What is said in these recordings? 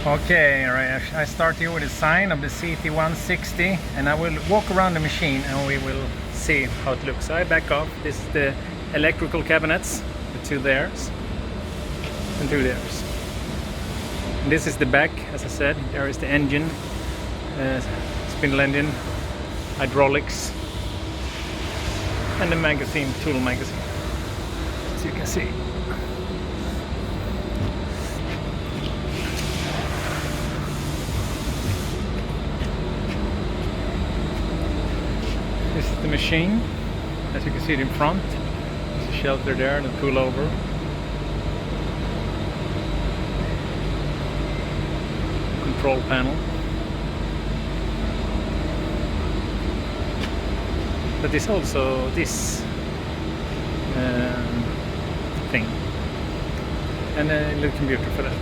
Okay, right. I start here with a sign of the CT160 and I will walk around the machine and we will see how it looks. So I back off. This is the electrical cabinets, the two theirs and two theirs. And this is the back, as I said. There is the engine, spindle engine, hydraulics, and the magazine, tool magazine, as you can see. This is the machine, as you can see it in front. There's a shelter there and a pull over. Control panel. But there's also this thing and a little computer for that.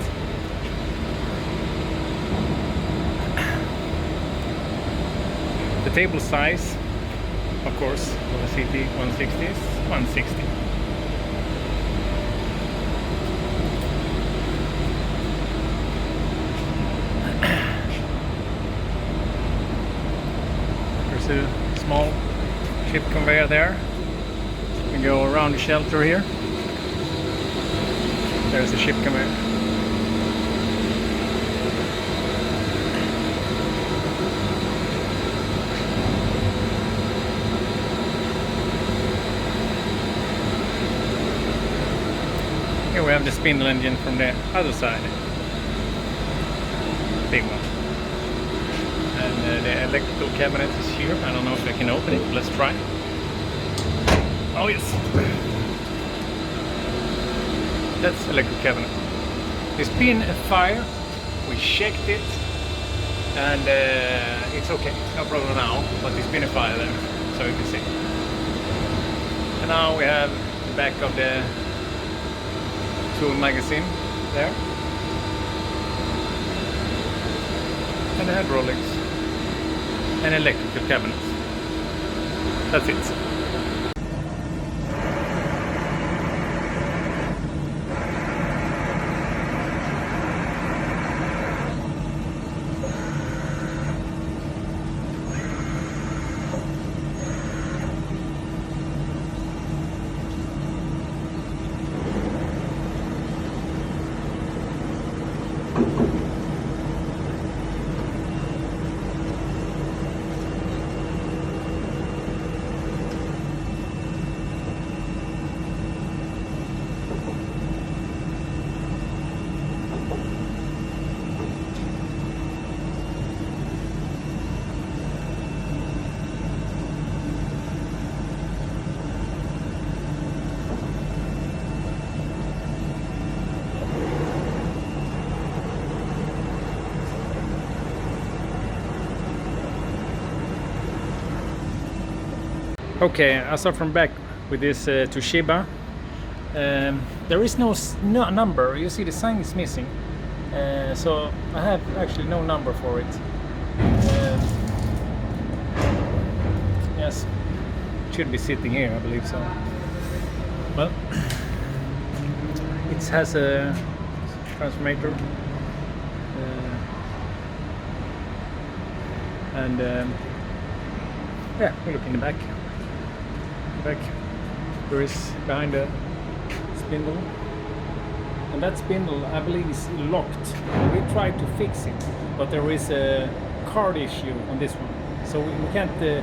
The table size, of course, for the CT160 is 160. There's a small ship conveyor there. We go around the shelter here. There's a ship conveyor. Here we have the spindle engine from the other side. Big one. And the electrical cabinet is here. I don't know if I can open it. Let's try. Oh yes. That's electrical cabinet. There's been a fire. We checked it, and it's okay. No problem now. But there's been a fire there, so you can see. And now we have the back of the tool magazine there, and the hydraulics and electrical cabinets. That's it. Okay, I start from back with this Toshiba. There is no number. You see the sign is missing, so I have actually no number for it. Yes, it should be sitting here, I believe so. Well, it has a transformator and yeah, we look in the back. There is behind the spindle, and that spindle I believe is locked. We tried to fix it, but there is a card issue on this one, so we can't. It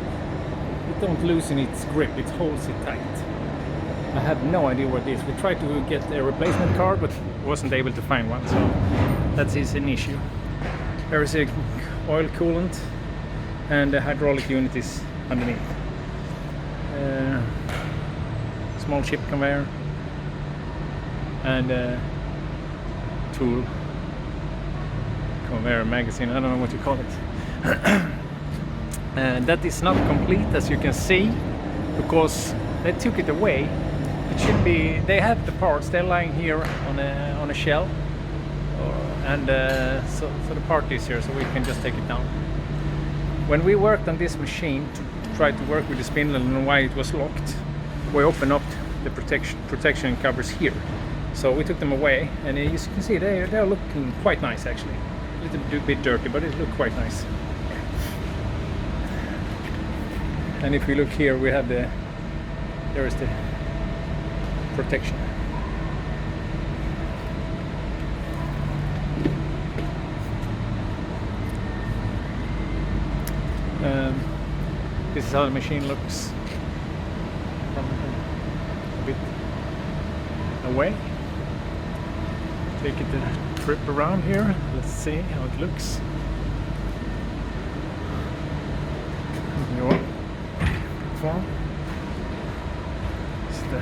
don't loosen its grip; it holds it tight. I have no idea what it is. We tried to get a replacement card, but wasn't able to find one, so that is an issue. There is a oil coolant, and the hydraulic unit is underneath. Small chip conveyor and tool conveyor magazine, I don't know what you call it. And that is not complete, as you can see, because they took it away. It should be, they have the parts, they're lying here on a shelf, and so the part is here, so we can just take it down. When we worked on this machine to try to work with the spindle and why it was locked, we opened up the protection covers here. So we took them away, and as you can see, they're looking quite nice actually. little bit dirty, but it looks quite nice. And if we look here, we have there is the protection. This is how the machine looks from a bit away. Take it a trip around here. Let's see how it looks. Your form. It's the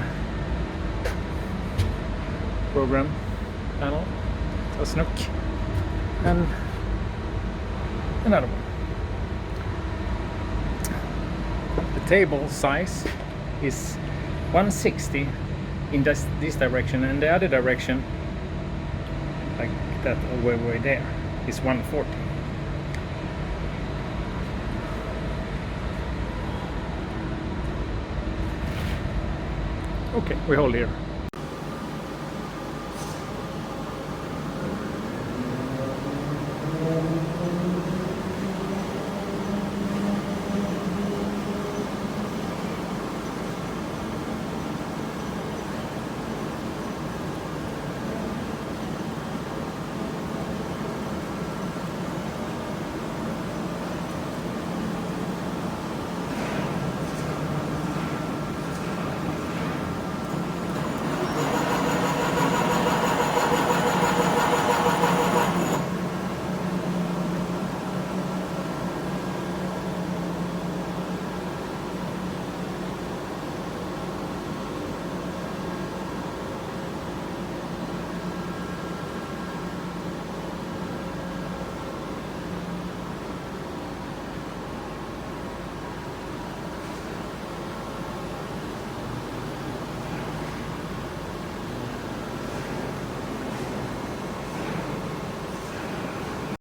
program panel. A snook and another one. The table size is 160 in this direction, and the other direction, like that way there, is 140. Okay, we hold here.